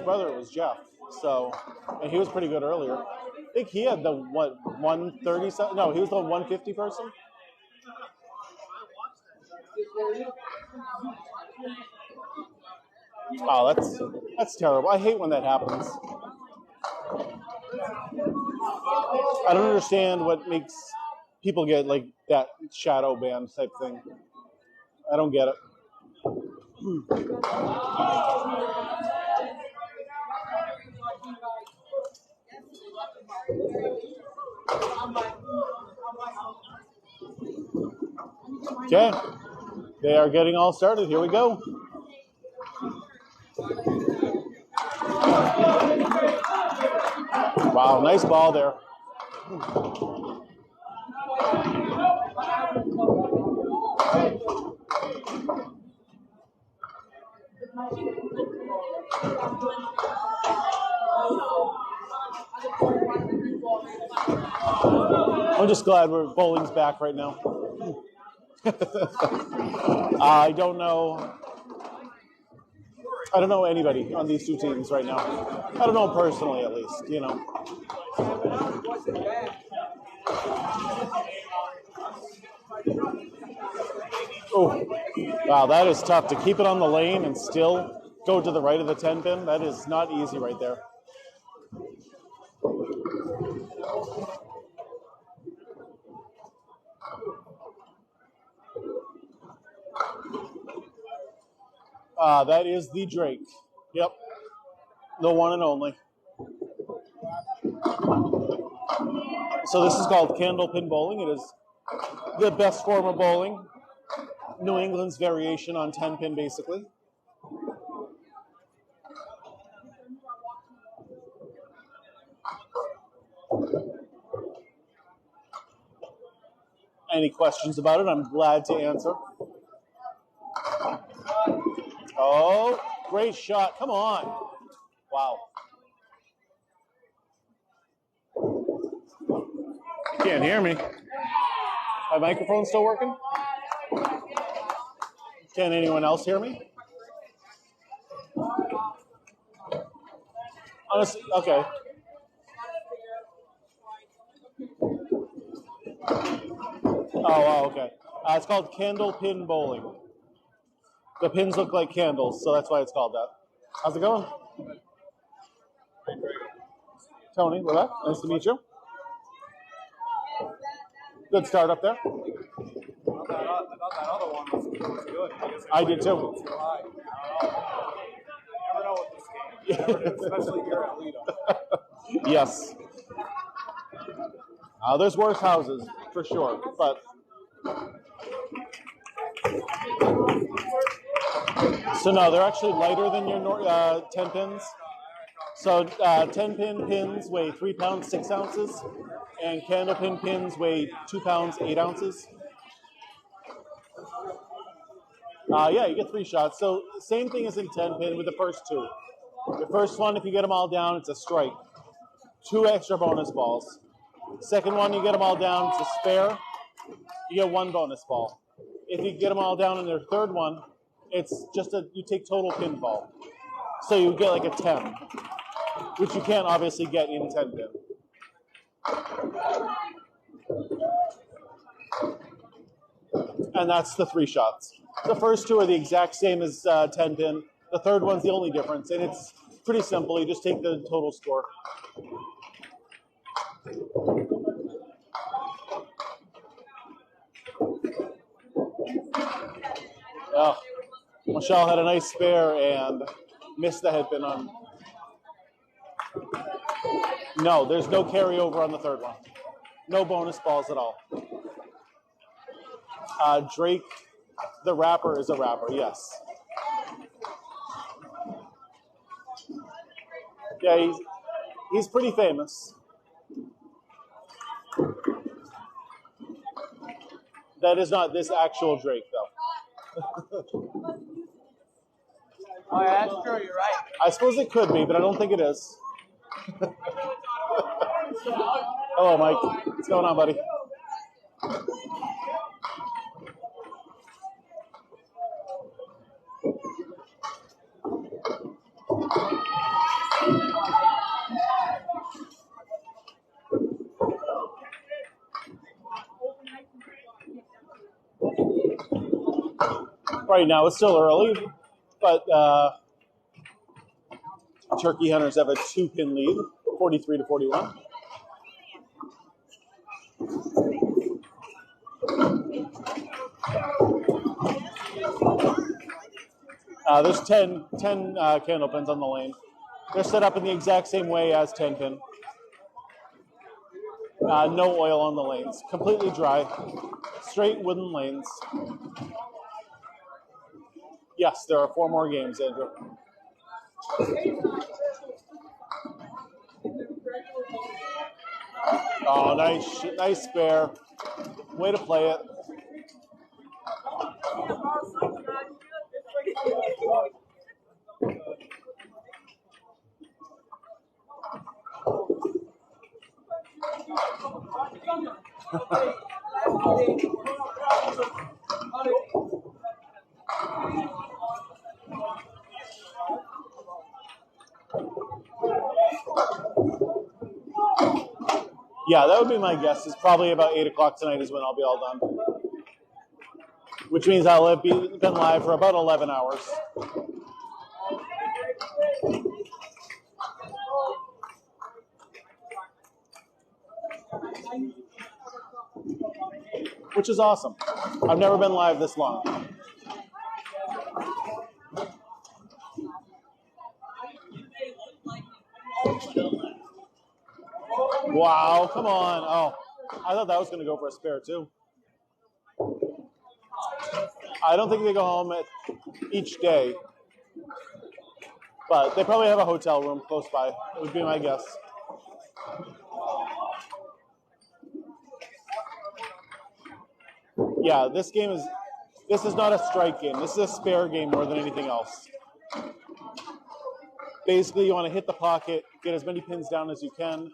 brother was Jeff. So, and he was pretty good earlier. I think he had the, what, 130 something? No, he was the 150 person. Wow, that's terrible. I hate when that happens. I don't understand what makes people get like that shadow ban type thing. I don't get it. Okay, they are getting all started. Here we go. Wow, nice ball there. I'm just glad bowling's back right now. I don't know anybody on these two teams right now. I don't know personally, at least, you know. Oh, wow, that is tough to keep it on the lane and still go to the right of the 10 pin. That is not easy right there. That is the Drake. Yep. The one and only. So this is called Candlepin bowling. It is the best form of bowling. New England's variation on 10 pin, basically. Any questions about it? I'm glad to answer. Oh, great shot. Come on. Wow. Can't hear me. My microphone's still working? Can anyone else hear me? Honestly, okay. Oh, okay. It's called Candlepin bowling. The pins look like candles, so that's why it's called that. How's it going? Tony, we're back. Nice to meet you. Good start up there. I thought that other one was good. I did too. You never know with this game, especially here at Lido. Yes. There's worse houses, for sure, but... So no, they're actually lighter than your 10 pins. So 10 pin pins weigh 3 pounds, 6 ounces, and Candlepin pins weigh 2 pounds, 8 ounces. Yeah, you get 3 shots. So same thing as in 10 pin with the first 2. The first one, if you get them all down, it's a strike. 2 extra bonus balls. Second one, you get them all down, it's a spare. You get 1 bonus ball. If you get them all down in their third one, it's just you take total pinfall. So you get like a 10, which you can't obviously get in 10 pin. And that's the 3 shots. The first 2 are the exact same as 10 pin. The third one's the only difference, and it's pretty simple. You just take the total score. Oh, Michelle had a nice spare and missed the headpin on. No, there's no carryover on the third one. No bonus balls at all. Drake, the rapper, is a rapper, yes. Yeah, he's pretty famous. That is not this actual Drake, though. Oh, yeah, that's true. You're right. I suppose it could be, but I don't think it is. Hello, Mike. What's going on, buddy? Right now, it's still early, but Turkey Hunters have a 2-pin lead, 43-41. There's 10 Candlepins on the lane. They're set up in the exact same way as 10-pin. No oil on the lanes. Completely dry. Straight wooden lanes. Yes, there are 4 more games, Andrew. Oh, nice spare. Way to play it. Yeah, that would be my guess. It's probably about 8 o'clock tonight is when I'll be all done. Which means I'll have been live for about 11 hours. Which is awesome. I've never been live this long. Wow, come on. Oh, I thought that was going to go for a spare, too. I don't think they go home each day. But they probably have a hotel room close by. It would be my guess. Yeah, this is not a strike game. This is a spare game more than anything else. Basically, you want to hit the pocket, get as many pins down as you can,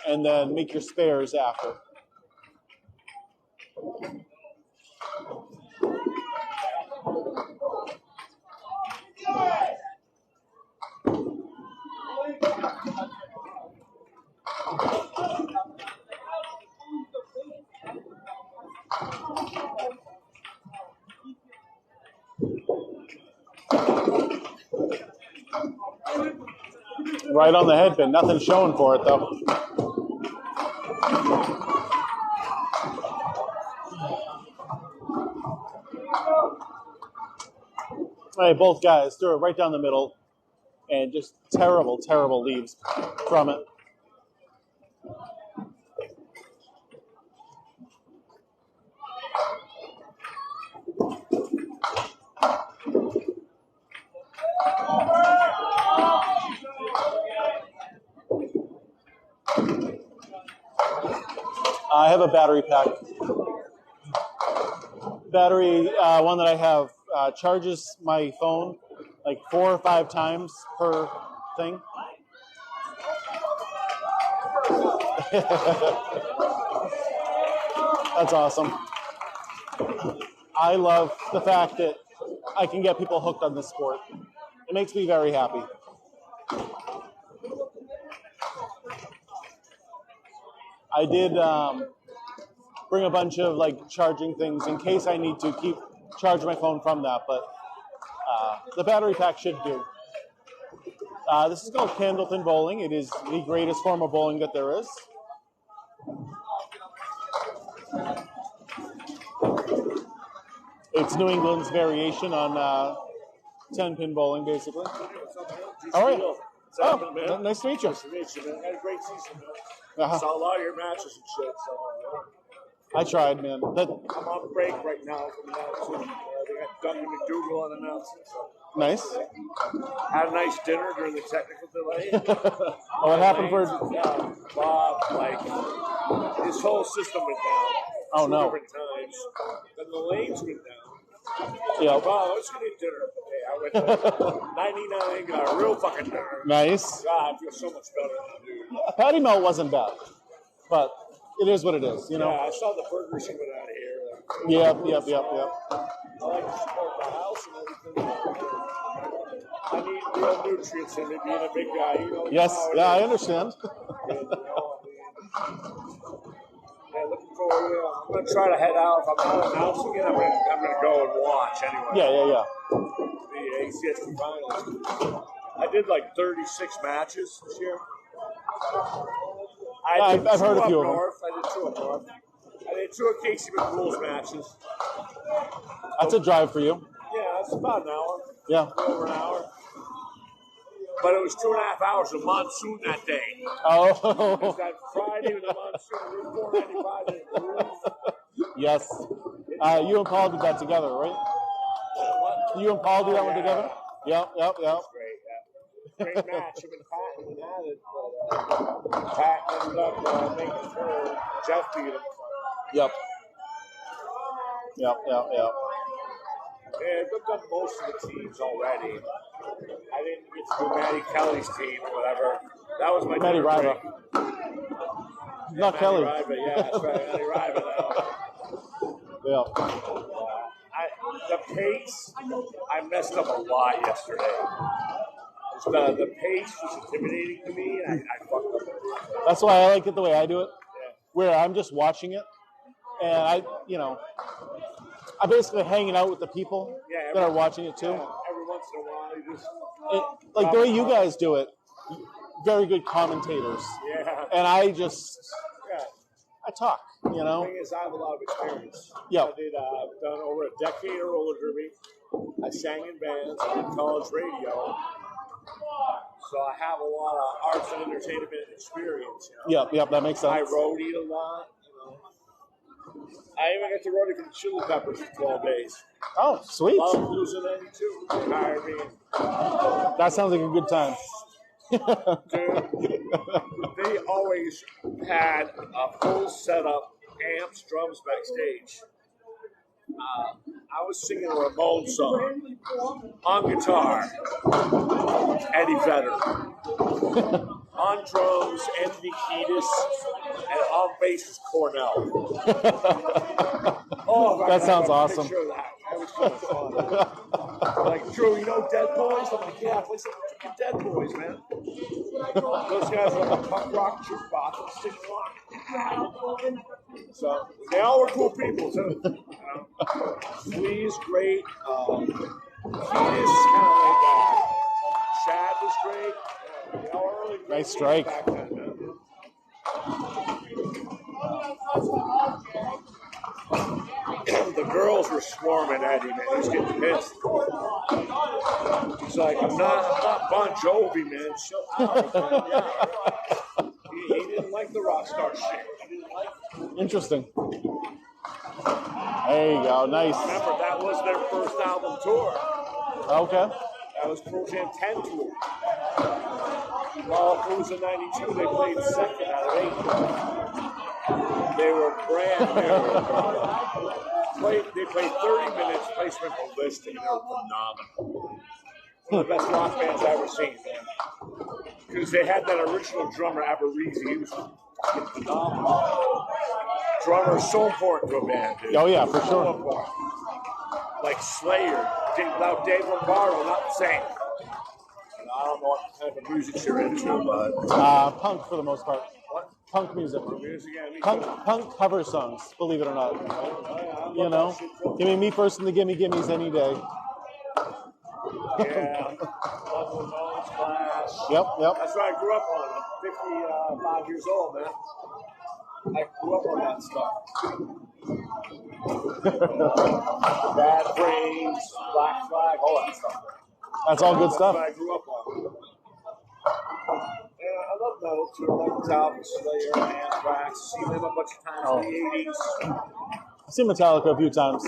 and then make your spares after. Right on the head pin. Nothing showing for it, though. All right, both guys threw it right down the middle, and just terrible, terrible leaves from it. I have a battery pack. Battery, one that I have, charges my phone like 4 or 5 times per thing. That's awesome. I love the fact that I can get people hooked on this sport. It makes me very happy. I did bring a bunch of charging things in case I need to charge my phone from that, but the battery pack should do. This is called Candlepin bowling. It is the greatest form of bowling that there is. It's New England's variation on 10-pin bowling, basically. All right. Oh, nice to meet you. Nice to meet you, man. Had a great season, man. Saw a lot of your matches and shit, so. I tried, man. I'm on break right now from announcing. They got Duncan McDougal on announcing. So. Nice. Had a nice dinner during the technical delay. What happened for? Bob, his whole system went down. Oh, two no. Different times. Then the lanes went down. Yeah. Bob, let's get a dinner. Hey, I went to 99, got a real fucking dinner. Nice. God, I feel so much better now, dude. Patty melt wasn't bad, but it is what it is, you know. Yeah, I saw the burgers he went out of here. Yep. I like to support the house and everything. I need real nutrients in me being a big guy. You know. Yes, yeah, I understand. And, looking forward I'm gonna try to head out. If I'm not announcing it, I'm gonna go and watch anyway. Yeah. The ACST finals. I did like 36 matches this year. I've heard a few of them. I did 2 up north. I did 2 of Casey McCool's matches. That's a drive for you. Yeah, it's about an hour. Yeah. Over an hour. But it was 2.5 hours of monsoon that day. Oh. It was that Friday with the monsoon. It was 495 degrees. Yes. You and Paul did that together, right? What? You and Paul did that one together? Yep. That's great, yeah. Great match. Him and Pat even had it, but Pat ended up making sure Jeff beat him. Yep. Yeah, I've done most of the teams already. I didn't get to do Matty Kelly's team or whatever. That was my Matty Riva. Not Matty Kelly. Riva, yeah, that's right. Matty Riva now. Yeah. The pace, I messed up a lot yesterday. The pace was intimidating to me, and I fucked up. That's why I like it the way I do it, Yeah. where I'm just watching it, and I'm basically hanging out with the people that are watching it too. Yeah, every once in a while, you just Like the way you guys do it, very good commentators. yeah. And I just, Yeah. I talk, The thing is, I have a lot of experience. Yeah. I've done over a decade of roller derby. I sang in bands. I did college radio. So I have a lot of arts and entertainment experience. Yep, that makes I sense. roadied a lot. I even got to roadie for the Chili Peppers for 12 days. Oh, sweet. Love losing 92. They hired me. That sounds like a good time. Dude, they always had a full setup, amps, drums backstage. I was singing a Ramon song. On guitar, Eddie Vedder. On drums, Anthony Kiedis. And on bass is Cornell. That sounds awesome. That was kind of fun. Like, Drew, you know Dead Boys? I'm like, yeah, play some freaking Dead Boys, man. Those guys are like a punk rock jukebox. Sing along. So, they all were cool people, too. Lee's great. Kiedis, kind of like Chad was great. They all were really great. Nice strike. Back then, man. The girls were swarming at him, man. He was getting pissed. He's like, I'm not Bon Jovi, man. Chill out, man. Yeah. He didn't like the rock star shit. He didn't like it. Interesting. There you go. Nice. Remember, that was their first album tour. Okay. That was Pearl Jam 10 tour. Lollapalooza 92, they played second out of 8. They were brand new. They played 30 minutes, place went ballistic, and they were phenomenal. One of the best rock bands I've ever seen, man. Because they had that original drummer, Aberreezy. He was fucking phenomenal. Drummer is so important to a band, dude. Oh, yeah, for So sure. important. Like Slayer, without Dave Lombardo, not the same. And I don't know what kind of music you're into, but... Punk for the most part. What? Punk music. Music, yeah, me Punk, too. punk cover songs, believe it or not. I You love know? that shit, too. Give me Me First and the Gimme Gimmes any day. Yeah. Love Ramones, Clash. Yep. That's what I grew up on. I'm 55 years old, man. I grew up on that stuff. Bad Brains, Black Flag, all that stuff. That's all good That's stuff. what I grew up on. And I love metal too. I like Metallica, Slayer, Anthrax. Seen them a bunch of times in the 80s. I've seen Metallica a few times.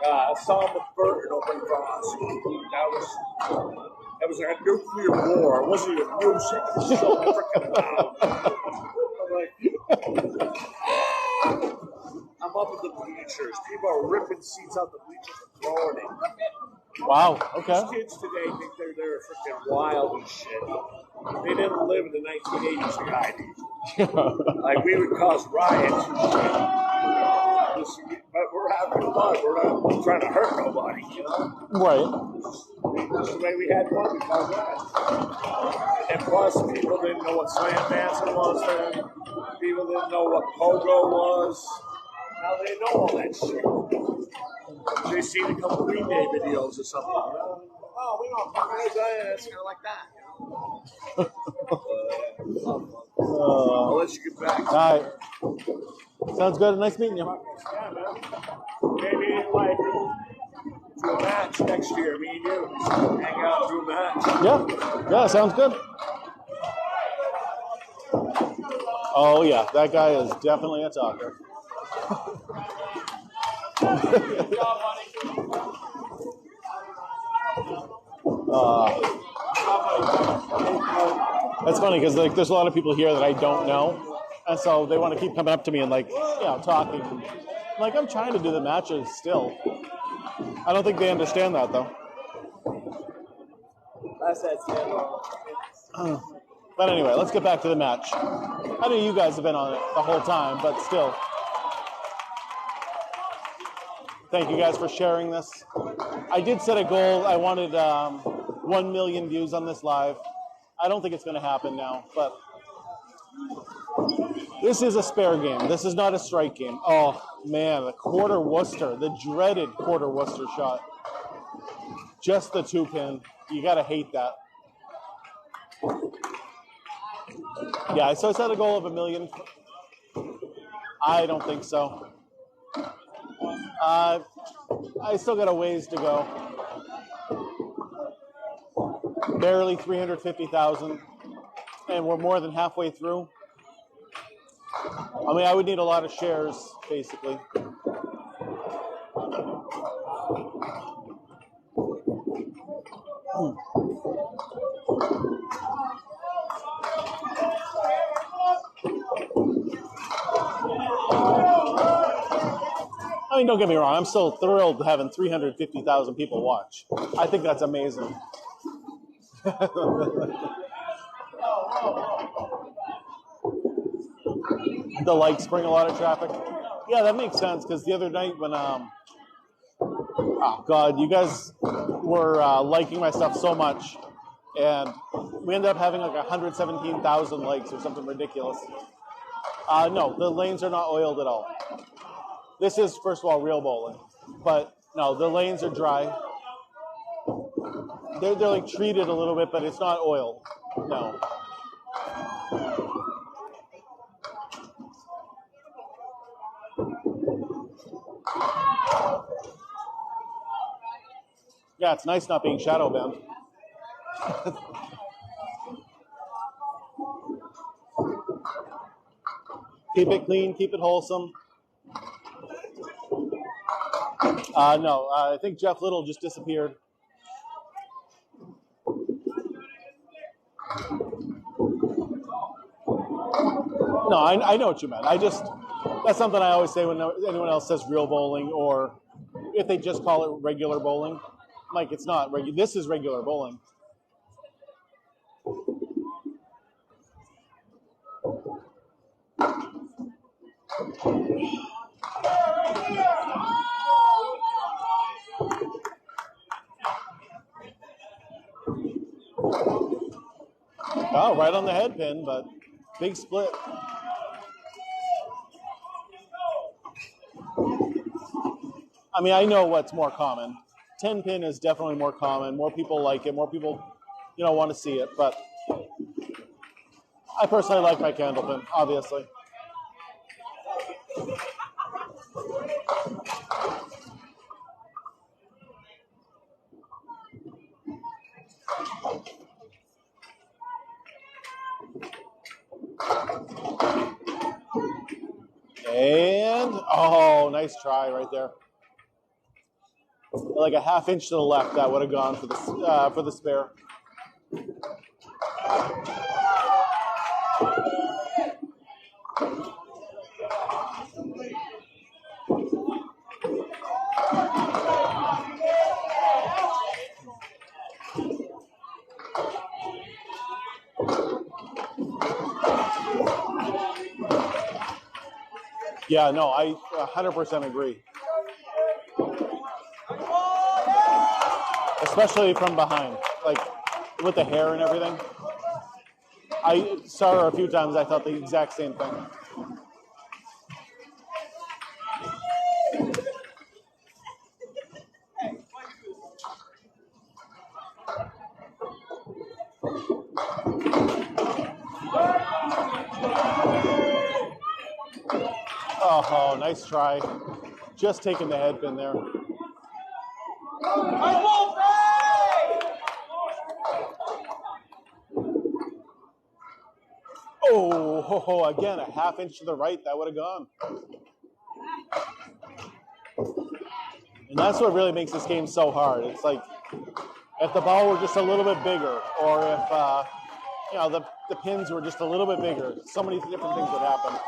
I saw them with Burton opening for us. That was like a nuclear war. It wasn't even music. It was so freaking loud. I'm up at the bleachers. People are ripping seats out the bleachers and throwing it. Wow. Okay. These kids today think they're freaking wild and shit. They didn't live in the 1980s like I did. Like, we would cause riots and shit. But we're having fun. We're not trying to hurt nobody, you know? Right. Just the way we had fun, we caused riots. And plus, people didn't know what slam dancing was then. People didn't know what pogo was. Now they know all that shit. They seen a couple Green Day videos or something. Oh, we know it's kind of like that. I'll let you get back. All right. Sounds good. Nice meeting you. Yeah, man. Maybe like do a match next year, me and you. Hang out, do a match. Yeah, sounds good. Oh yeah, that guy is definitely a talker. That's funny because like there's a lot of people here that I don't know, and so they want to keep coming up to me and like talking. Like I'm trying to do the matches still. I don't think they understand that though. That's it. But anyway, let's get back to the match. I know you guys have been on it the whole time, but still. Thank you guys for sharing this. I did set a goal. I wanted 1 million views on this live. I don't think it's going to happen now, but this is a spare game. This is not a strike game. Oh, man, the quarter Worcester, the dreaded quarter Worcester shot. Just the 2-pin. You got to hate that. Yeah, so I set a goal of 1 million. I don't think so. I still got a ways to go. Barely 350,000, and we're more than halfway through. I mean, I would need a lot of shares, basically. I mean, don't get me wrong. I'm still thrilled having 350,000 people watch. I think that's amazing. The likes bring a lot of traffic. Yeah, that makes sense because the other night when, oh God, you guys were liking my stuff so much, and we ended up having like 117,000 likes or something ridiculous. No, the lanes are not oiled at all. This is, first of all, real bowling, but no, the lanes are dry. They're like treated a little bit, but it's not oiled. No. Yeah, it's nice not being shadow banned. Keep it clean, keep it wholesome. No, I think Jeff Little just disappeared. No, I know what you meant. That's something I always say when anyone else says real bowling, or if they just call it regular bowling. Like, it's not regular. This is regular bowling. Oh, right on the head pin, but big split. I mean, I know what's more common. 10 pin is definitely more common. More people like it. More people, want to see it. But I personally like my Candlepin, obviously. And, oh, nice try right there. Like a half inch to the left, that would have gone for the spare. Yeah, no, I 100% agree. Especially from behind, like with the hair and everything. I saw her a few times. I thought the exact same thing. Oh, nice try. Just taking the head pin there. Oh, again, a half inch to the right, that would have gone. And that's what really makes this game so hard. It's like, if the ball were just a little bit bigger, or if, the pins were just a little bit bigger, so many different things would happen.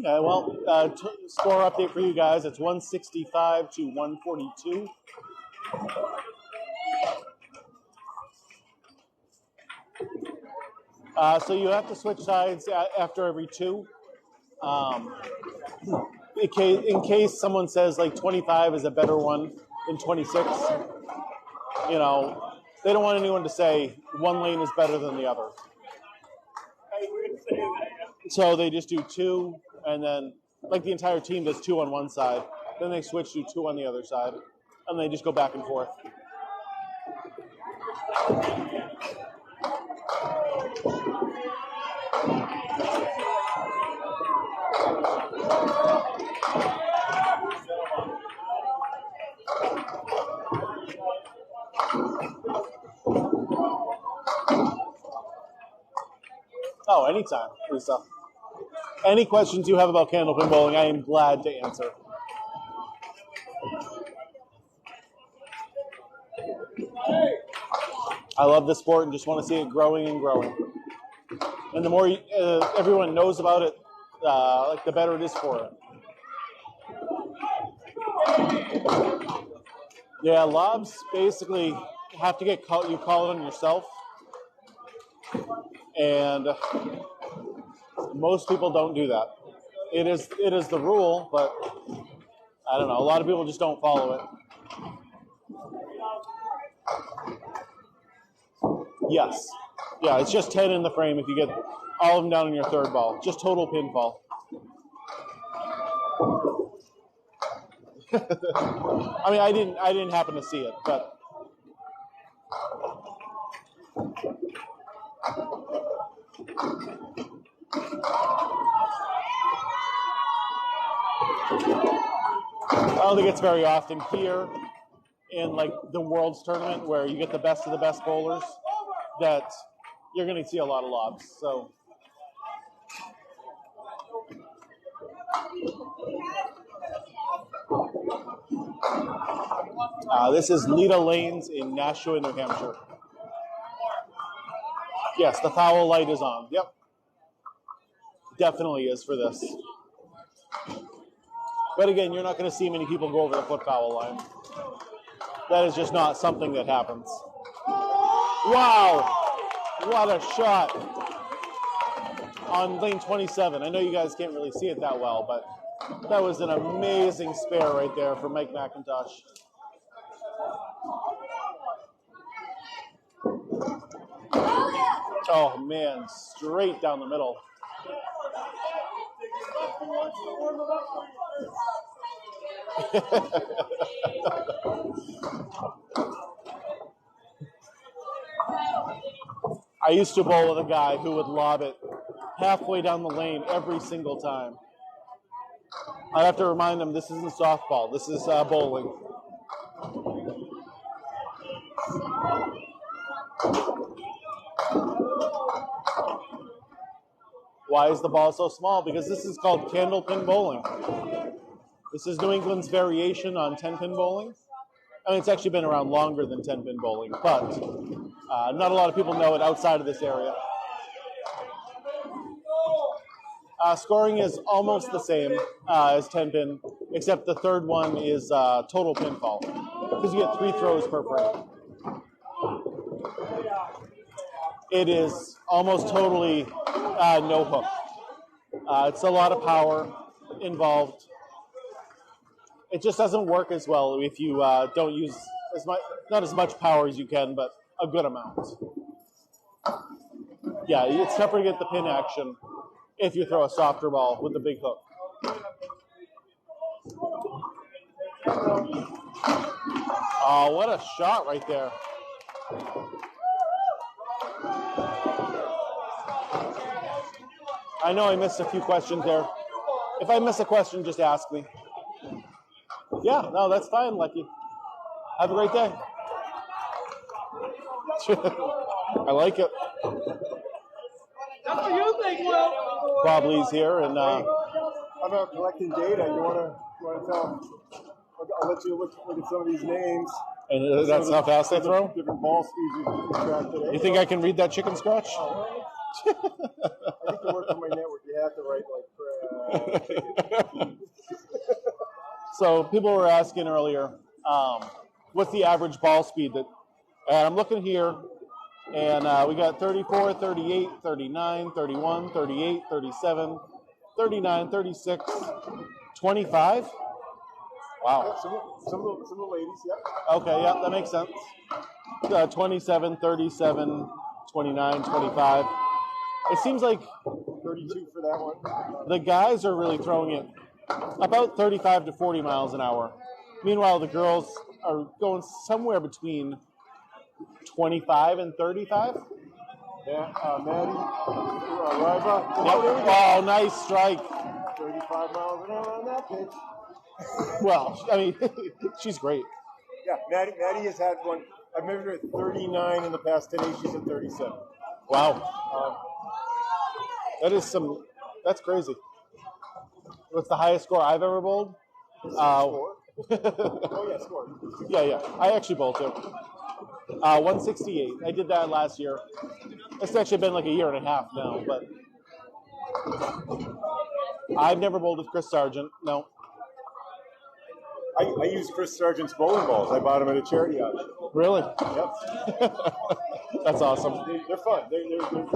Okay, well, score update for you guys. It's 165 to 142. So you have to switch sides after every two. In case someone says like 25 is a better one than 26, they don't want anyone to say one lane is better than the other. So they just do two, and then like the entire team does two on one side, then they switch to two on the other side, and they just go back and forth. Oh, anytime, Lisa. Any questions you have about Candlepin bowling, I am glad to answer. I love the sport and just want to see it growing and growing. And the more everyone knows about it, the better it is for it. Yeah, lobs basically have to get caught. You call it on yourself, and most people don't do that. It is the rule, but I don't know. A lot of people just don't follow it. Yes. Yeah, it's just 10 in the frame if you get all of them down on your third ball. Just total pinfall. I mean, I didn't happen to see it, but I don't think it's very often here in like the World's Tournament where you get the best of the best bowlers that you're going to see a lot of lobs. So this is Lita Lanes in Nashua, New Hampshire. Yes, the foul light is on. Yep. Definitely is for this. But again, you're not going to see many people go over the foot foul line. That is just not something that happens. Wow! What a shot on lane 27. I know you guys can't really see it that well, but that was an amazing spare right there for Mike McIntosh. Oh, man, straight down the middle. I used to bowl with a guy who would lob it halfway down the lane every single time. I have to remind him this isn't softball, this is bowling. Why is the ball so small? Because this is called candlepin bowling. This is New England's variation on 10-pin bowling. I mean, it's actually been around longer than 10-pin bowling, but not a lot of people know it outside of this area. Scoring is almost the same as 10-pin, except the third one is total pinfall, because you get 3 throws per frame. It is almost totally no hook. It's a lot of power, involved. It just doesn't work as well if you don't use not as much power as you can, but a good amount. Yeah, it's tougher to get the pin action if you throw a softer ball with the big hook. Oh, what a shot right there. I know I missed a few questions there. If I miss a question, just ask me. Yeah, no, that's fine, Lucky. Have a great day. I like it. That's what you think, Will. Bob Lee's here, and How about collecting data? You want to tell? I'll let you look at some of these names. and that's how fast they throw? Different ball speeds you track today. You think I can read that chicken scratch? I think to work on my network, you have to write like So people were asking earlier, what's the average ball speed? And I'm looking here, and we got 34, 38, 39, 31, 38, 37, 39, 36, 25. Wow. some of the ladies, yeah. Okay, yeah, that makes sense. 27, 37, 29, 25. It seems like 32 for that one. the guys are really throwing it about 35 to 40 miles an hour. Meanwhile, the girls are going somewhere between 25 and 35. Yeah, Maddie, Riva. Oh, nice strike. 35 miles an hour on that pitch. Well, I mean, she's great. Yeah, Maddie has had one. I've measured her at 39 in the past 10 days. She's at 37. Wow. That's crazy. What's the highest score I've ever bowled? Score? Oh, yeah, score. Yeah. I actually bowled too. 168. I did that last year. It's actually been like a year and a half now, but I've never bowled with Chris Sargent. No. I use Chris Sargent's bowling balls. I bought them at a charity auction. Really? Yep. That's awesome. They're fun. They're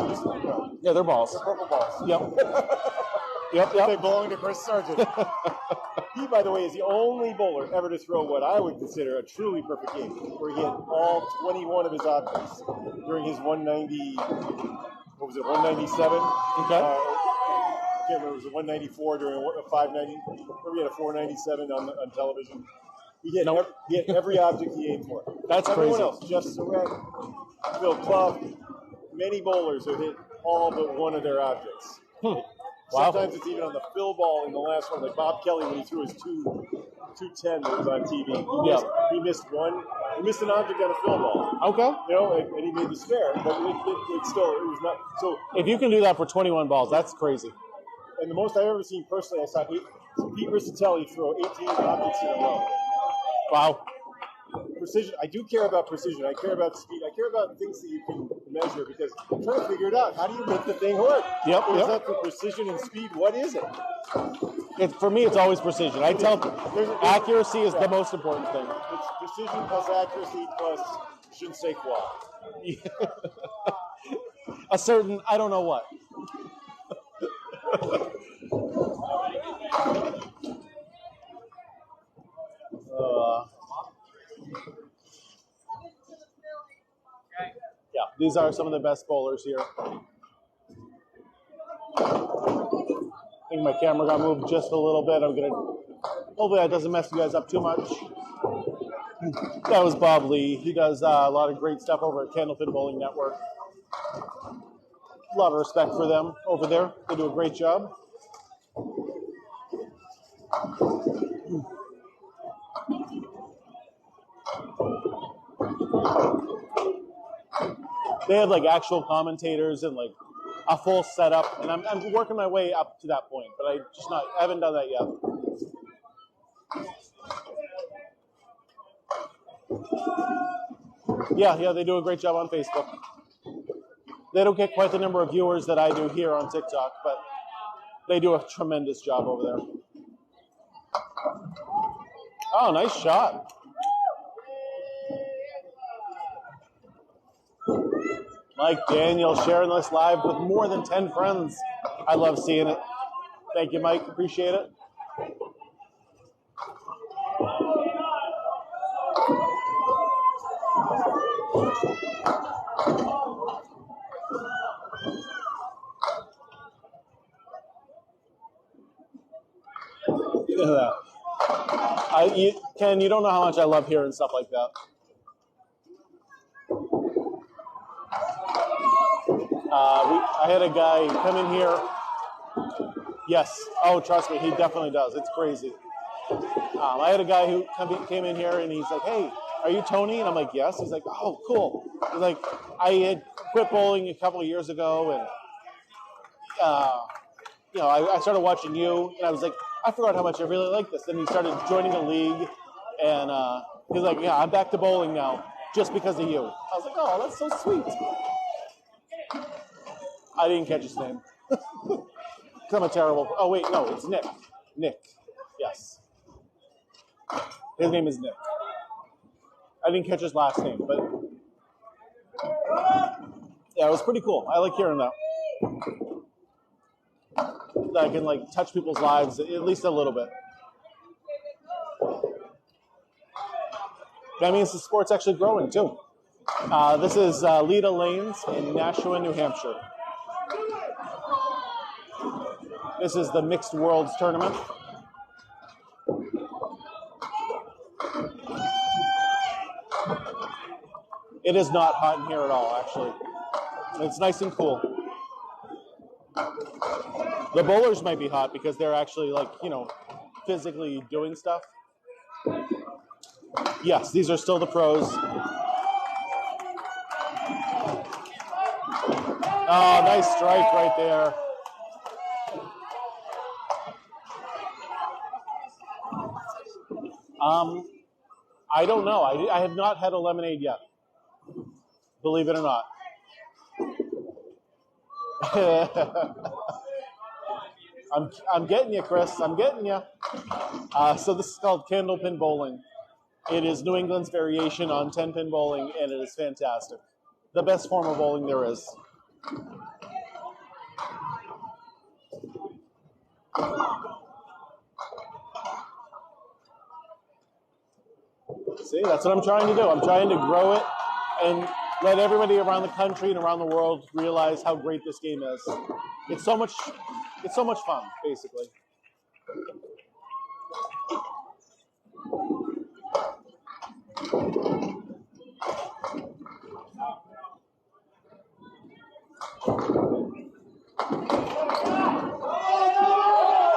decent. Yeah, they're balls. They're purple balls. Yep. They belong to Chris Sargent. He, by the way, is the only bowler ever to throw what I would consider a truly perfect game, where he hit all 21 of his objects during his 190. What was it? 197. Okay. I can't remember. It was a 194 during a 590. Or we had a 497 on television. He hit every object he aimed for. That's Everyone crazy. else, Jeff Surratt, Phil Clough, many bowlers have hit all but one of their objects. Wow. Sometimes it's even on the fill ball in the last one, like Bob Kelly when he threw his 210 that was on TV. He missed one. He missed an object on a fill ball. Okay. You know, and he made the spare, but it was not. So If you can do that for 21 balls, that's crazy. and the most I've ever seen personally, I saw Pete Ristatelli throw 18 objects in a row. Wow. Precision. I do care about precision. I care about speed. I care about things that you can measure because I'm trying to figure it out. How do you make the thing work? Yep. Is that for precision and speed? What is it? For me, it's always precision. I tell accuracy is the most important thing. It's precision plus accuracy plus je ne sais quoi. A certain, I don't know what. Yeah, these are some of the best bowlers here. I think my camera got moved just a little bit. Hopefully that doesn't mess you guys up too much. That was Bob Lee. He does a lot of great stuff over at Candlepin Bowling Network. A lot of respect for them over there. They do a great job. They have like actual commentators and like a full setup, and I'm working my way up to that point, but I haven't done that yet. Yeah, they do a great job on Facebook. They don't get quite the number of viewers that I do here on TikTok, but they do a tremendous job over there. Oh, nice shot. Mike Daniel sharing this live with more than 10 friends. I love seeing it. Thank you, Mike. Appreciate it. Look at that. Ken, you don't know how much I love hearing stuff like that. I had a guy come in here. Yes. Oh, trust me, he definitely does. It's crazy. I had a guy who came in here and he's like, "Hey, are you Tony?" And I'm like, "Yes." He's like, "Oh, cool." He's like, "I had quit bowling a couple of years ago, and I started watching you, and I was like, I forgot how much I really like this." Then he started joining a league, and he's like, "Yeah, I'm back to bowling now, just because of you." I was like, "Oh, that's so sweet." I didn't catch his name. I'm a terrible. Oh wait, no, it's Nick. Nick, yes, his name is Nick. I didn't catch his last name, but yeah, it was pretty cool. I like hearing that. That I can like touch people's lives at least a little bit. That means the sport's actually growing too. This is Leda Lanes in Nashua, New Hampshire. This is the Mixed Worlds Tournament. It is not hot in here at all, actually. It's nice and cool. The bowlers might be hot because they're actually physically doing stuff. Yes, these are still the pros. Oh, nice strike right there. I don't know. I have not had a lemonade yet. Believe it or not. I'm getting you, Chris. I'm getting you. So this is called Candlepin bowling. It is New England's variation on 10-pin bowling, and it is fantastic. The best form of bowling there is. See, that's what I'm trying to do. I'm trying to grow it and let everybody around the country and around the world realize how great this game is. It's so much fun, basically.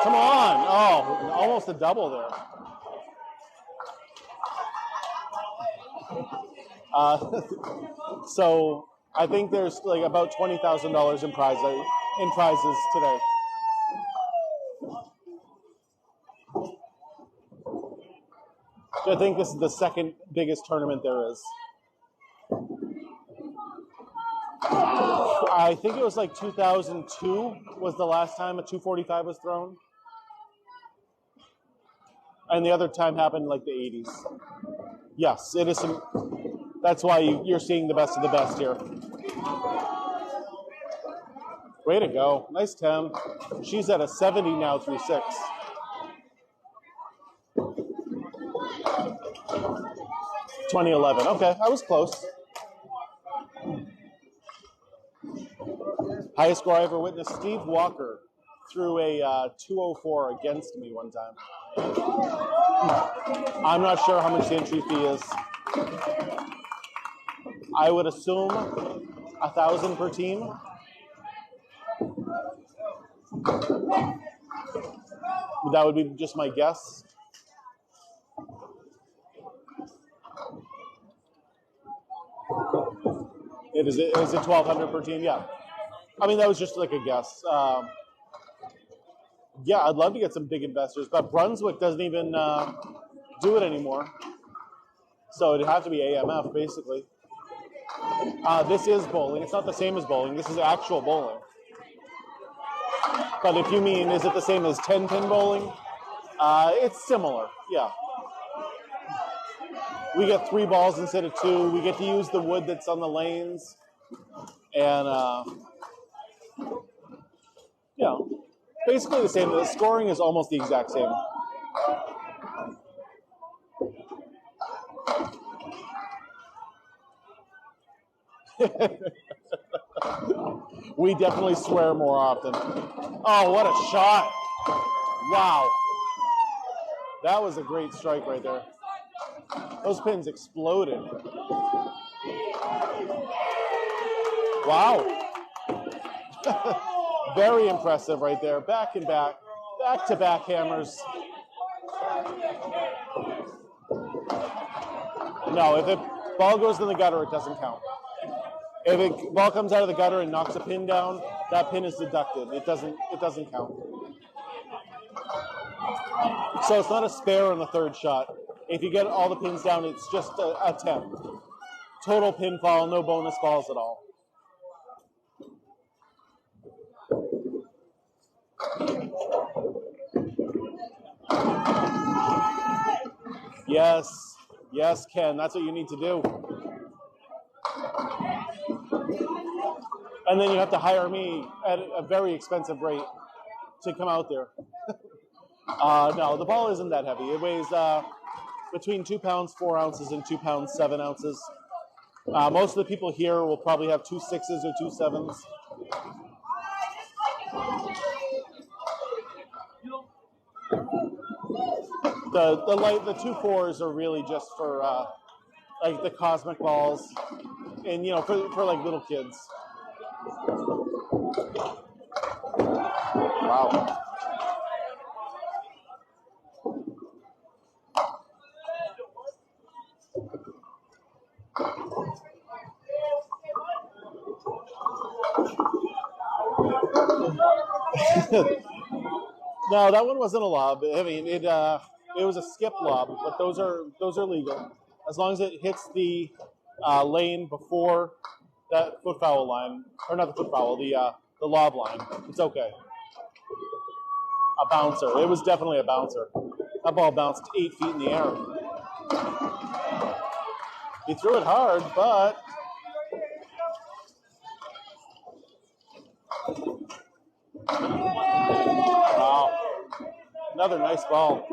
Come on. Oh, almost a double there. So I think there's like about $20,000 in prizes today. So I think this is the second biggest tournament there is. I think it was like 2002 was the last time a 245 was thrown. And the other time happened in like the 80s. Yes, it is some. That's why you're seeing the best of the best here. Way to go. Nice 10. She's at a 70 now through 6. $20.11. Okay, I was close. Highest score I ever witnessed, Steve Walker threw a 204 against me one time. I'm not sure how much the entry fee is. I would assume $1,000 per team. That would be just my guess. Is it $1,200 per team? Yeah. I mean, that was just like a guess. Yeah, I'd love to get some big investors, but Brunswick doesn't even do it anymore. So it'd have to be AMF, basically. This is bowling. It's not the same as bowling. This is actual bowling. But if you mean, is it the same as 10-pin bowling? It's similar, yeah. We get 3 balls instead of 2. We get to use the wood that's on the lanes. And, basically the same. The scoring is almost the exact same. We definitely swear more often. Oh, what a shot. Wow. That was a great strike right there. Those pins exploded. Wow. Very impressive right there. Back and back. Back-to-back hammers. No, if the ball goes in the gutter, it doesn't count. If a ball comes out of the gutter and knocks a pin down, that pin is deducted. It doesn't count. So it's not a spare on the third shot. If you get all the pins down, it's just a 10. Total pinfall, no bonus balls at all. Yes. Yes, Ken, that's what you need to do. And then you have to hire me at a very expensive rate to come out there. No, the ball isn't that heavy. It weighs between 2 pounds 4 ounces and 2 pounds 7 ounces. Most of the people here will probably have 2 6s or 2 7s. The 2 4s are really just for like the cosmic balls, and for like little kids. Wow. No, that one wasn't a lob. I mean, it was a skip lob, but those are legal as long as it hits the lane before that foot foul line, or not the foot foul, the lob line. It's okay. A bouncer. It was definitely a bouncer. That ball bounced 8 feet in the air. He threw it hard, but wow. Another nice ball.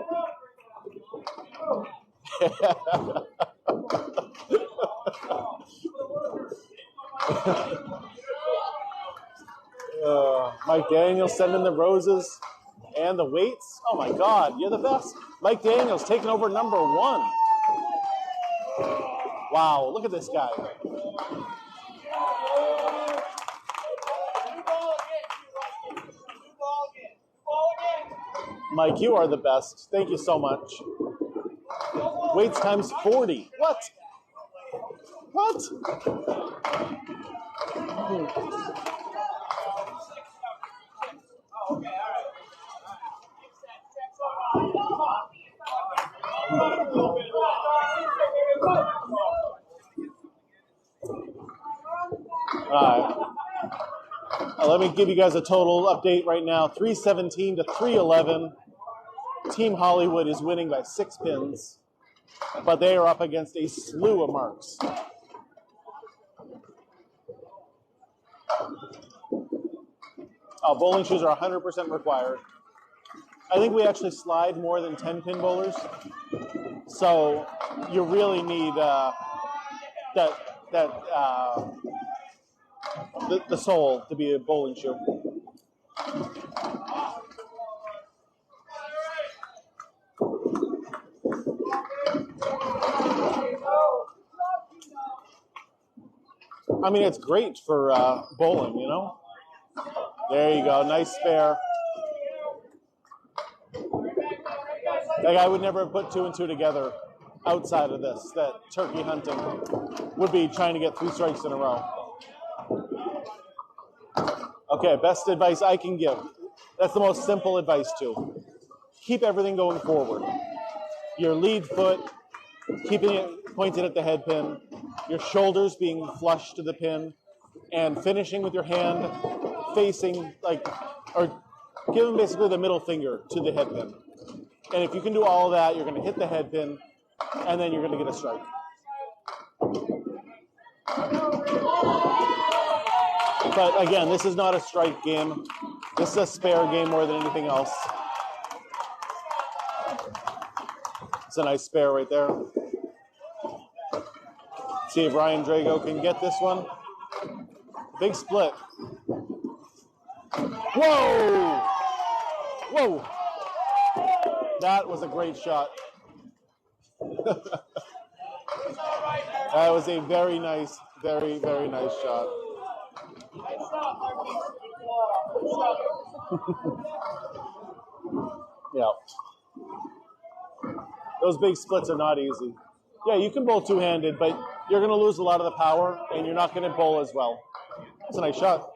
Mike Daniels sending the roses and the weights. Oh my God, you're the best. Mike Daniels taking over number 1. Wow, look at this guy. Mike, you are the best. Thank you so much. Weights times 40. What? What? All right. Let me give you guys a total update right now. 317 to 311. Team Hollywood is winning by 6 pins, but they are up against a slew of marks. Bowling shoes are 100% required. I think we actually slide more than 10 pin bowlers, so you really need the sole to be a bowling shoe. I mean, it's great for bowling, you know? There you go. Nice spare. That guy would never have put 2 and 2 together outside of this, that turkey hunting would be trying to get 3 strikes in a row. Okay, best advice I can give. That's the most simple advice too. Keep everything going forward. Your lead foot, keeping it pointed at the head pin, your shoulders being flush to the pin, and finishing with your hand facing, or giving basically the middle finger to the head pin. And if you can do all of that, you're going to hit the head pin, and then you're going to get a strike. But again, this is not a strike game. This is a spare game more than anything else. It's a nice spare right there. See if Ryan Drago can get this one. Big split. Whoa! Whoa! That was a great shot. That was a very nice, very, very nice shot. Yeah. Those big splits are not easy. Yeah, you can bowl two-handed, but you're going to lose a lot of the power, and you're not going to bowl as well. That's a nice shot.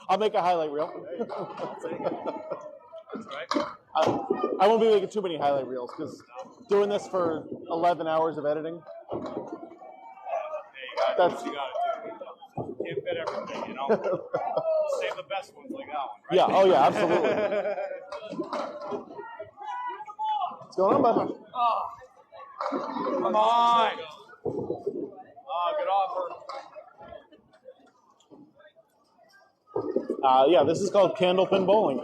I'll make a highlight reel. I won't be making too many highlight reels because doing this for 11 hours of editing. That's you got it, too. Can't fit everything, you know. Save the best ones like that one, right? Yeah. Oh yeah. Absolutely. What's going on, bud? Oh. Come on. Oh, good offer. Yeah, this is called Candlepin bowling.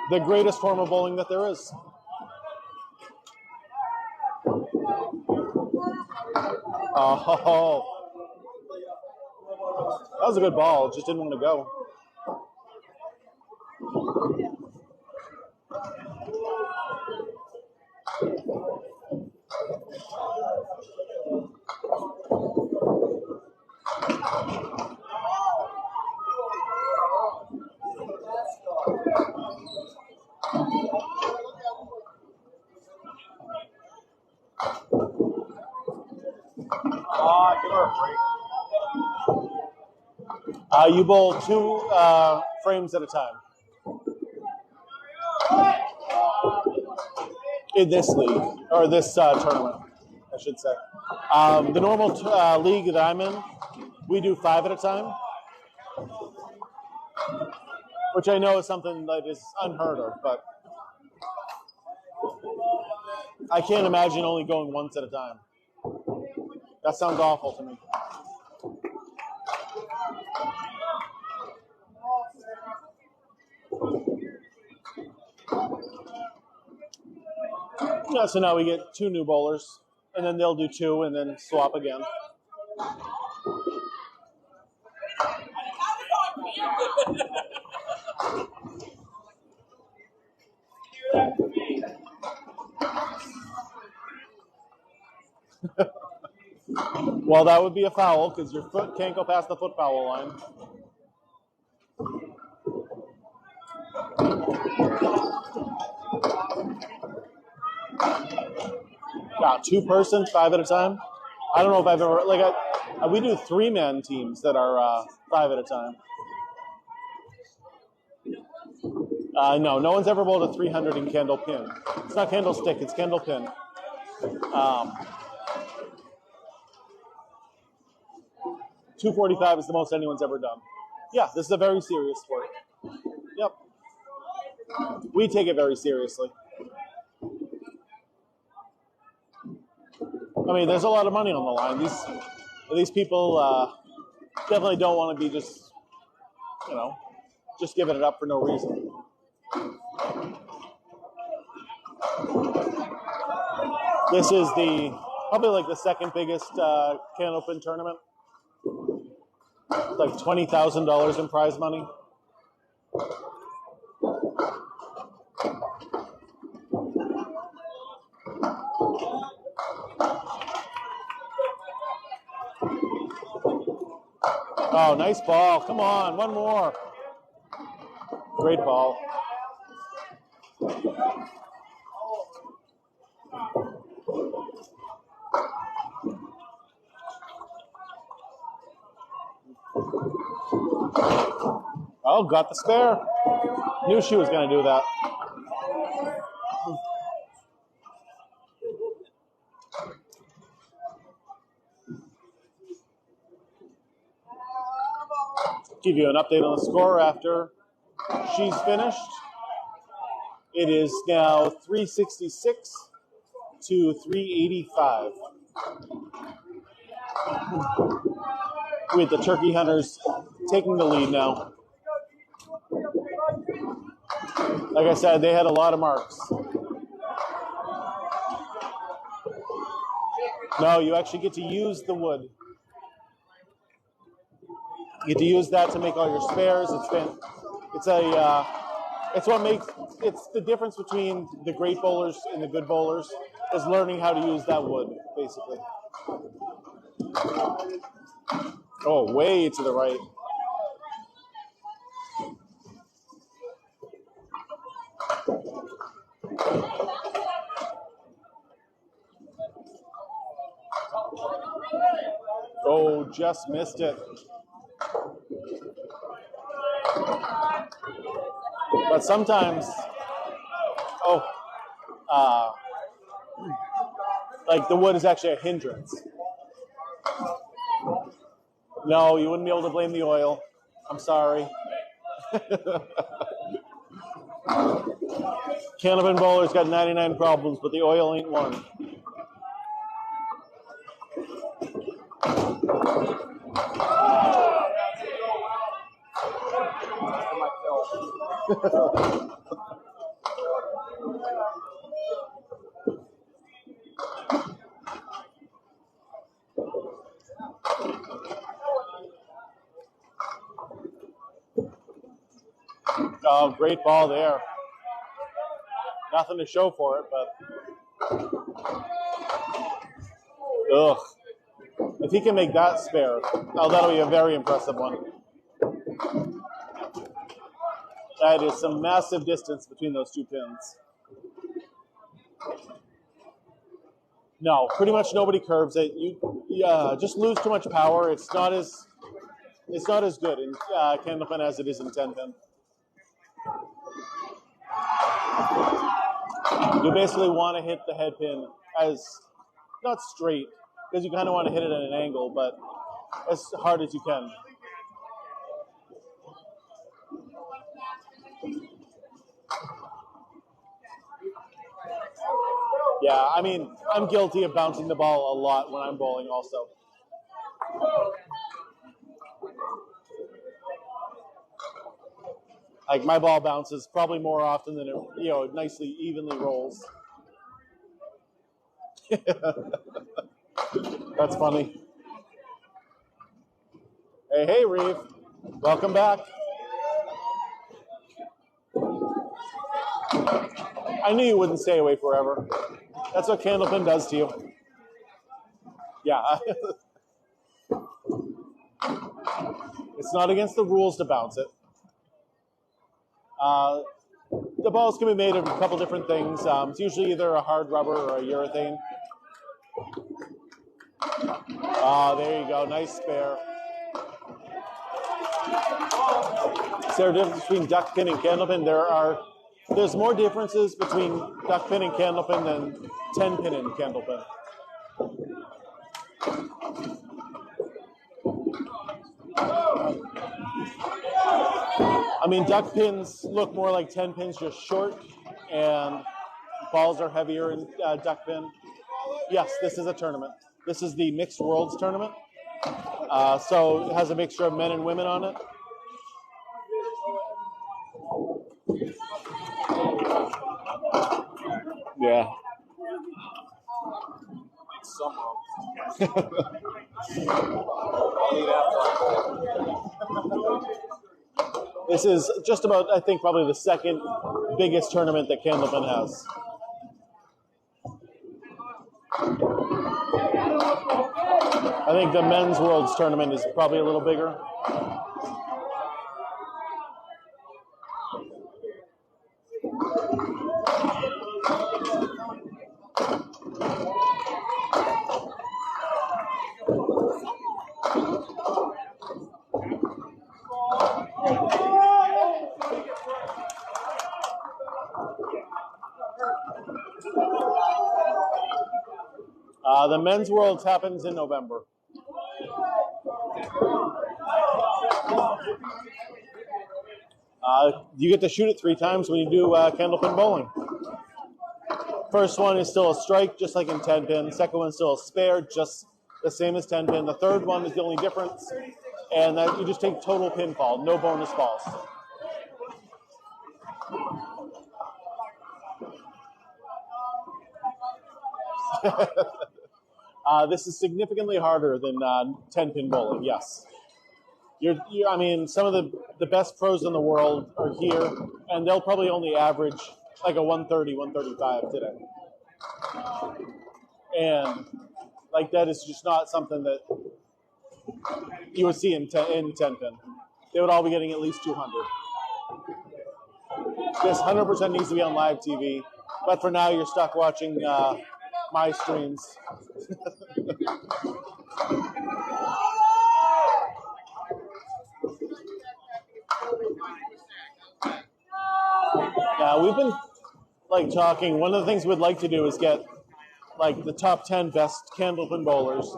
The greatest form of bowling that there is. Oh, that was a good ball. It just didn't want to go. Give her a break. You bowl two frames at a time. In this league, or this tournament, I should say. The normal league that I'm in, we do 5 at a time, which I know is something that is unheard of, but I can't imagine only going once at a time. That sounds awful to me. Yeah, so now we get 2 new bowlers, and then they'll do 2 and then swap again. Well, that would be a foul because your foot can't go past the foot foul line. Yeah, 2-person, 5 at a time. I don't know if I've ever we do 3-man teams that are 5 at a time. No one's ever bowled a 300 in Candlepin. It's not Candlestick, it's Candlepin. 245 is the most anyone's ever done. Yeah, this is a very serious sport. Yep. We take it very seriously. I mean, there's a lot of money on the line. These people definitely don't want to be just giving it up for no reason. This is probably the second biggest Candlepin tournament. Like $20,000 in prize money. Oh, nice ball. Come on, one more. Great ball. Oh, got the spare. Knew she was going to do that. Give you an update on the score after she's finished. It is now 366 to 385. with the turkey hunters taking the lead now. Like I said, they had a lot of marks. No, you actually get to use the wood. You get to use that to make all your spares. It's the difference between the great bowlers and the good bowlers is learning how to use that wood, basically. Oh, way to the right. Oh, just missed it. But sometimes, like the wood is actually a hindrance. No, you wouldn't be able to blame the oil. I'm sorry. Candlepin bowler's got 99 problems, but the oil ain't one. Oh, great ball there. Nothing to show for it, but ugh. If he can make that spare, that'll be a very impressive one. That is some massive distance between those two pins. No, pretty much nobody curves it. You just lose too much power. It's not as good in Candlepin as it is in 10-pin. You basically want to hit the head pin as not straight, because you kind of want to hit it at an angle, but as hard as you can. Yeah, I mean, I'm guilty of bouncing the ball a lot when I'm bowling also. Like my ball bounces probably more often than it, nicely, evenly rolls. That's funny. Hey, Reeve. Welcome back. I knew you wouldn't stay away forever. That's what Candlepin does to you. Yeah. It's not against the rules to bounce it. The balls can be made of a couple different things. It's usually either a hard rubber or a urethane. There you go. Nice spare. Is there a difference between duck pin and Candlepin? There's more differences between duck pin and Candlepin than 10-pin and Candlepin. I mean, duck pins look more like 10 pins, just short, and balls are heavier in duck pin. Yes, this is a tournament. This is the Mixed Worlds tournament. So it has a mixture of men and women on it. Yeah. This is just about, I think, probably the second biggest tournament that Candlepin has. I think the Men's Worlds tournament is probably a little bigger. The Men's Worlds happens in November. You get to shoot it 3 times when you do Candlepin bowling. First one is still a strike, just like in 10-pin. Second one is still a spare, just the same as 10-pin. The third one is the only difference And that you just take total pinfall, no bonus balls. This is significantly harder than 10-pin bowling, yes. I mean, some of the best pros in the world are here, and they'll probably only average like a 130, 135 today. And like that is just not something that you would see in 10-pin. They would all be getting at least 200. This 100% needs to be on live TV, but for now you're stuck watching my streams. Now we've been like talking. One of the things we'd like to do is get like the top 10 best Candlepin bowlers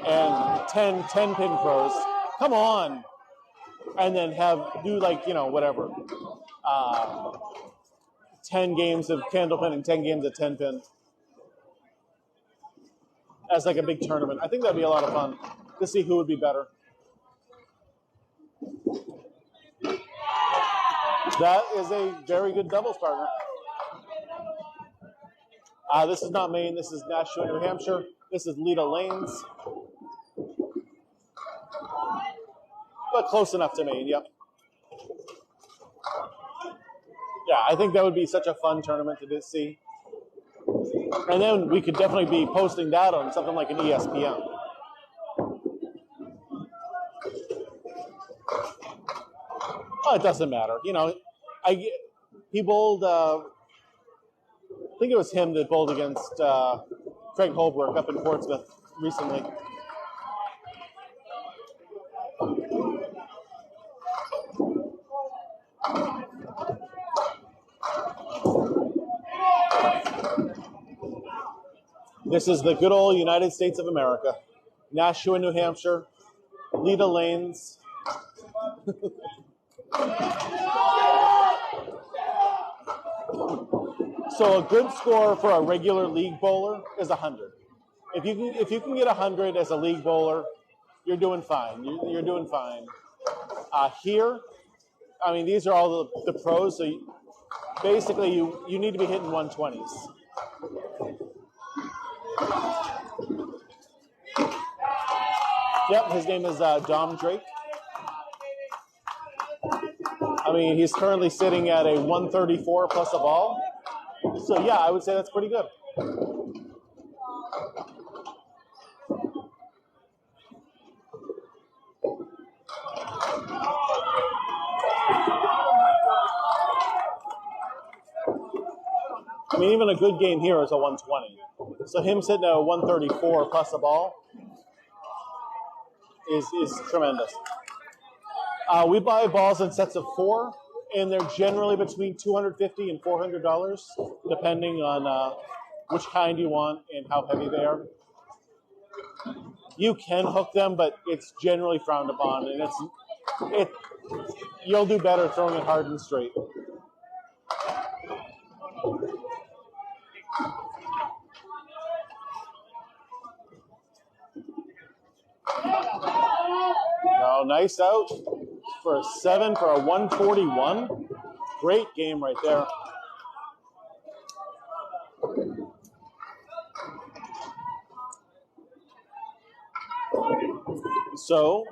and 10 10-pin pros. Come on, and then do like whatever, 10 games of Candlepin and 10 games of 10-pin as like a big tournament. I think that'd be a lot of fun to see who would be better. That is a very good doubles partner. This is not Maine. This is Nashua, New Hampshire. This is Lita Lanes. But close enough to Maine, yep. Yeah, I think that would be such a fun tournament to see. And then we could definitely be posting that on something like an ESPN. Oh, it doesn't matter. He bowled, I think it was him that bowled against Craig Holbrook up in Portsmouth recently. This is the good old United States of America. Nashua, New Hampshire, Lita Lanes. So a good score for a regular league bowler is 100. If you can get 100 as a league bowler, you're doing fine. You're doing fine. Here, I mean, these are all the pros. So basically, you need to be hitting 120s. Yep, his name is Dom Drake. I mean, he's currently sitting at a 134 plus a ball. So yeah, I would say that's pretty good. I mean, even a good game here is a 120. So him sitting at a 134 plus a ball is tremendous. We buy balls in sets of 4, and they're generally between $250 and $400, depending on which kind you want and how heavy they are. You can hook them, but it's generally frowned upon, and you'll do better throwing it hard and straight. Oh, nice out for a 7 for a 141. Great game right there. So,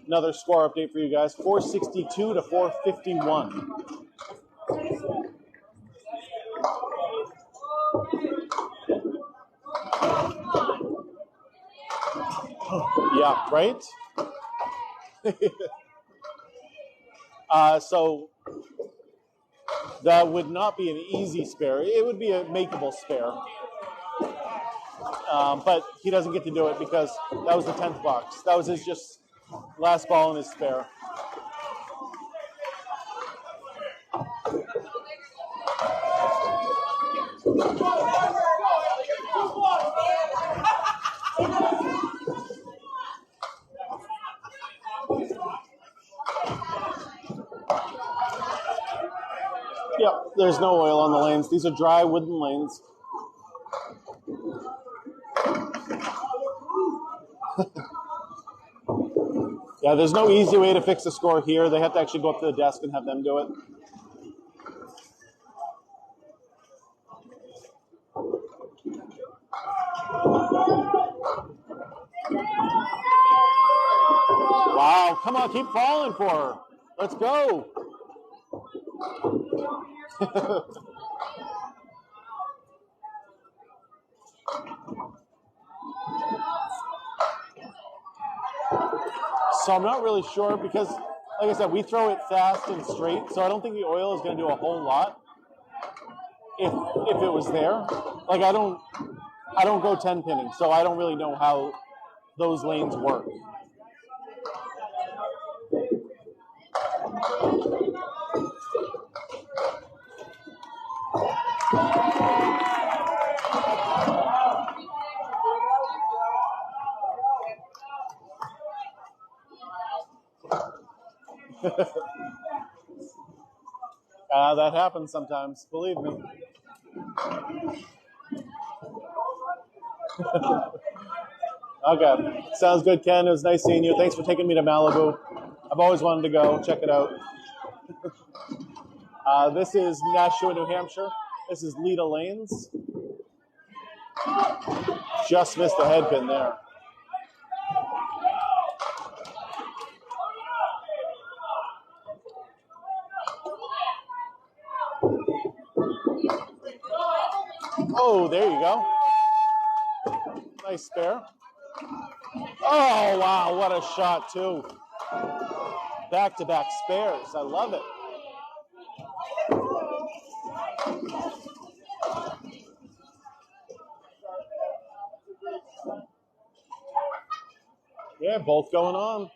another score update for you guys, 462 to 451. Yeah, right? So that would not be an easy spare. It would be a makeable spare. But he doesn't get to do it because that was the 10th box. That was his just last ball in his spare. Yep, there's no oil on the lanes. These are dry wooden lanes. Yeah, there's no easy way to fix the score here. They have to actually go up to the desk and have them do it. Wow, come on, keep falling for her. Let's go. So I'm not really sure because, like I said, we throw it fast and straight, so I don't think the oil is going to do a whole lot if it was there. Like I don't go 10 pinning, so I don't really know how those lanes work. That happens sometimes, believe me. Okay, sounds good, Ken. It was nice seeing you. Thanks for taking me to Malibu. I've always wanted to go. Check it out. This is Nashua, New Hampshire. This is Lita Lanes. Just missed the head pin there. Oh, there you go. Nice spare. Oh, wow, what a shot, too. Back-to-back spares. I love it. Yeah, both going on.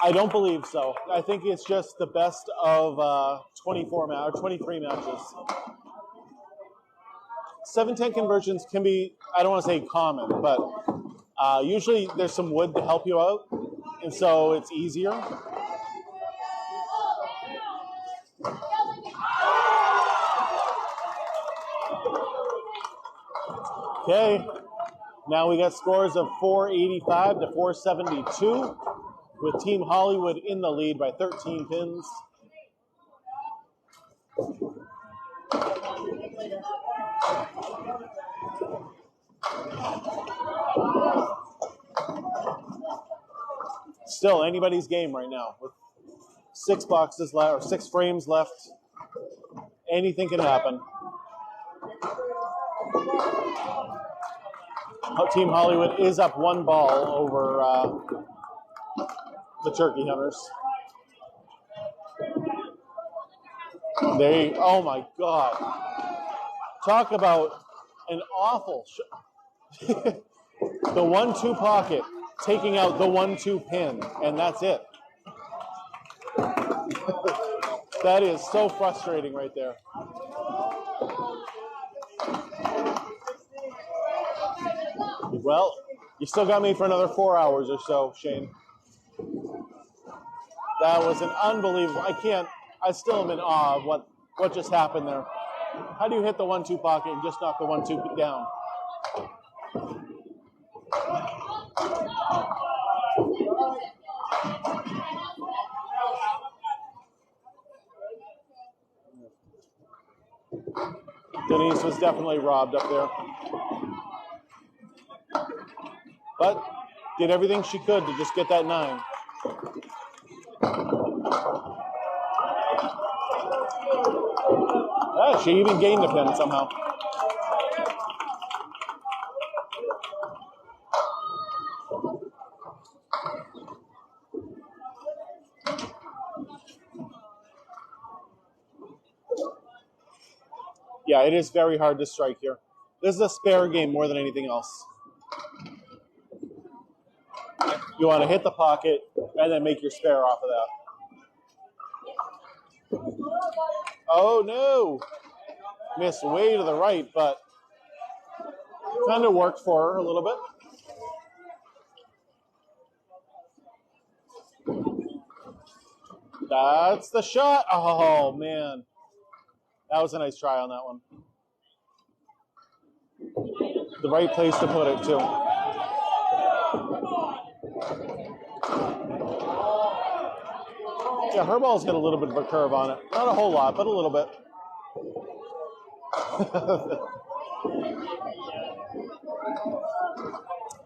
I don't believe so. I think it's just the best of 23 matches. 710 conversions can be, I don't want to say common, but usually there's some wood to help you out, and so it's easier. Okay, now we got scores of 485 to 472, with Team Hollywood in the lead by 13 pins. Still anybody's game right now with 6 boxes left or 6 frames left. Anything can happen. Team Hollywood is up 1 ball over the Turkey Hunters. Oh my God. Talk about an awful the 1-2 pocket taking out the 1-2 pin, and that's it. That is so frustrating right there. Well, you still got me for another 4 hours or so, Shane. That was an unbelievable. I still am in awe of what just happened there. How do you hit the 1-2 pocket and just knock the 1-2 down? Denise was definitely robbed up there. But did everything she could to just get that 9. She even gained the pin somehow. Yeah, it is very hard to strike here. This is a spare game more than anything else. You want to hit the pocket and then make your spare off of that. Oh, no. Missed way to the right, but kind of worked for her a little bit. That's the shot. Oh, man. That was a nice try on that one. The right place to put it, too. Yeah, her ball's got a little bit of a curve on it. Not a whole lot, but a little bit.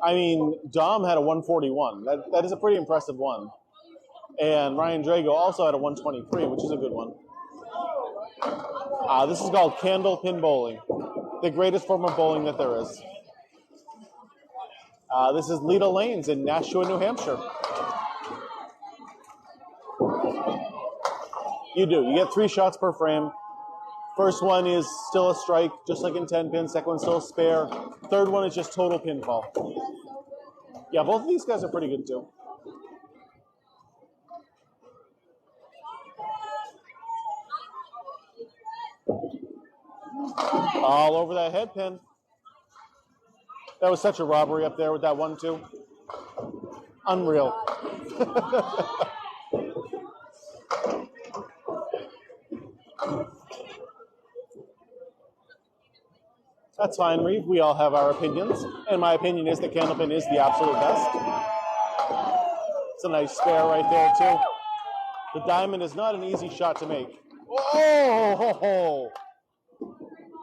I mean, Dom had a 141. That is a pretty impressive one. And Ryan Drago also had a 123, which is a good one. This is called Candlepin bowling, the greatest form of bowling that there is. This is Leda Lanes in Nashua, New Hampshire. You do. You get 3 shots per frame. First one is still a strike, just like in 10 pin. Second one's still a spare. Third one is just total pinfall. Yeah, both of these guys are pretty good too. All over that head pin. That was such a robbery up there with that 1-2. Unreal. That's fine, Reeve. We all have our opinions. And my opinion is that Candlepin is the absolute best. It's a nice spare right there, too. The diamond is not an easy shot to make. Oh!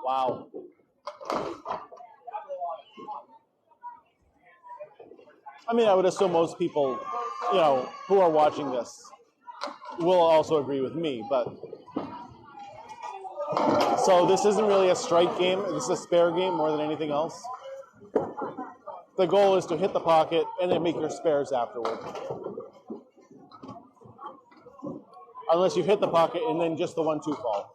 Wow. I mean, I would assume most people, who are watching this will also agree with me, but... So this isn't really a strike game. This is a spare game more than anything else. The goal is to hit the pocket and then make your spares afterward. Unless you hit the pocket and then just the 1-2 fall.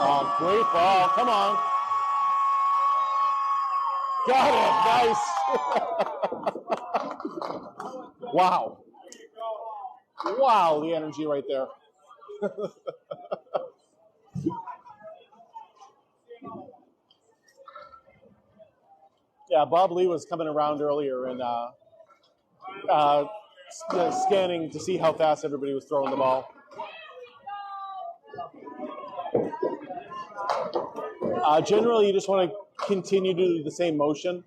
Oh, great ball. Come on. Got it. Nice. Wow. Wow, the energy right there. Yeah, Bob Lee was coming around earlier and scanning to see how fast everybody was throwing the ball. Generally, you just want to continue to do the same motion,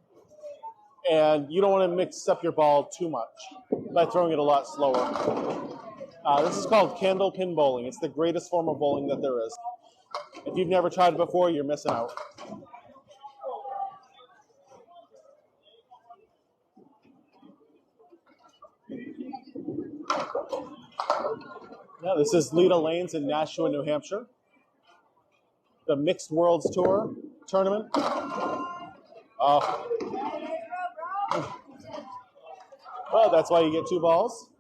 and you don't want to mix up your ball too much by throwing it a lot slower. This is called Candlepin bowling. It's the greatest form of bowling that there is. If you've never tried it before, you're missing out. Yeah, this is Leda Lanes in Nashua, New Hampshire. The Mixed Worlds Tour tournament. Well, that's why you get 2 balls.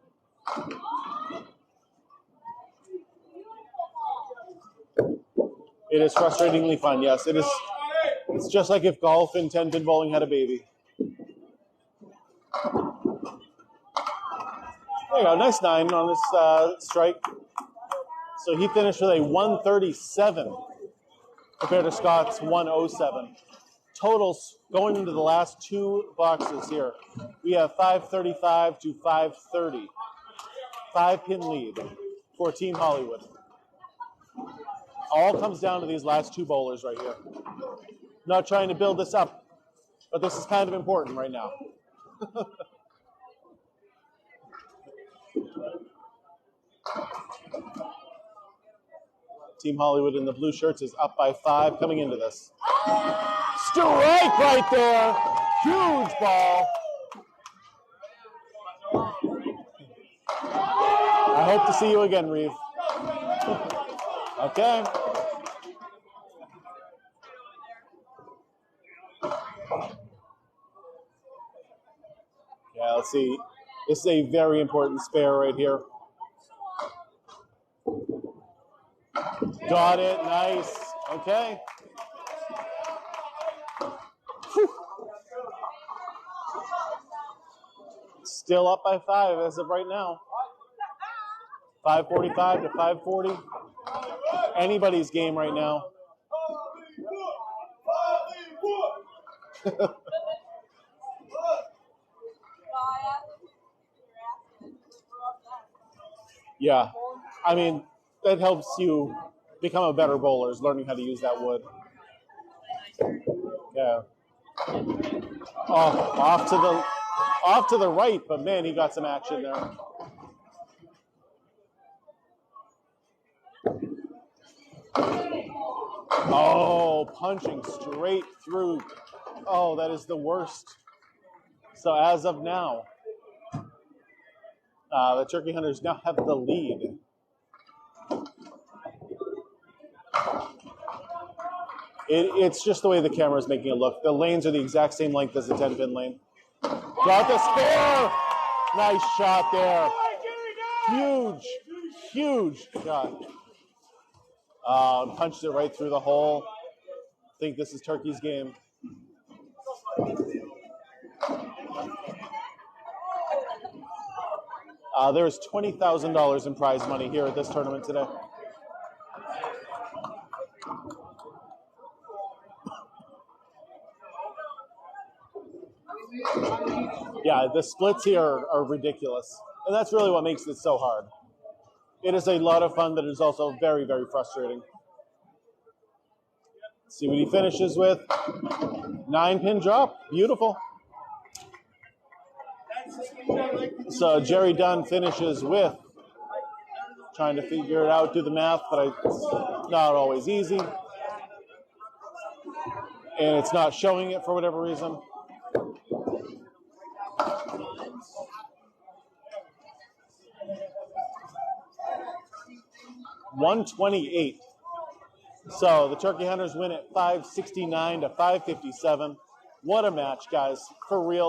It is frustratingly fun, yes. It is. It's just like if golf and 10-pin bowling had a baby. There you go, nice 9 on this strike. So he finished with a 137 compared to Scott's 107. Totals going into the last 2 boxes here. We have 535 to 530. 5-pin lead for Team Hollywood. All comes down to these last 2 bowlers right here. Not trying to build this up, but this is kind of important right now. Team Hollywood in the blue shirts is up by 5 coming into this. Strike right there. Huge ball. I hope to see you again, Reeve. Okay. Yeah, let's see. This is a very important spare right here. Got it. Nice. Okay. Whew. Still up by 5 as of right now. 545 to 540. Anybody's game right now. Yeah. I mean, that helps you become a better bowler, is learning how to use that wood. Yeah. Oh, off to the right, but man, he got some action there. Oh, punching straight through. Oh, that is the worst. So as of now, the Turkey Hunters now have the lead. It's just the way the camera is making it look. The lanes are the exact same length as the 10-pin lane. Got the spare. Nice shot there. Huge shot. Punched it right through the hole. I think this is Turkey's game. There's $20,000 in prize money here at this tournament today. Yeah, the splits here are ridiculous. And that's really what makes it so hard. It is a lot of fun, but it is also very, very frustrating. Let's see what he finishes with. 9-pin drop. Beautiful. So Jerry Dunn finishes with, trying to figure it out, do the math, but it's not always easy. And it's not showing it for whatever reason. $128. So the Turkey Hunters win at 569 to 557. What a match, guys. For real.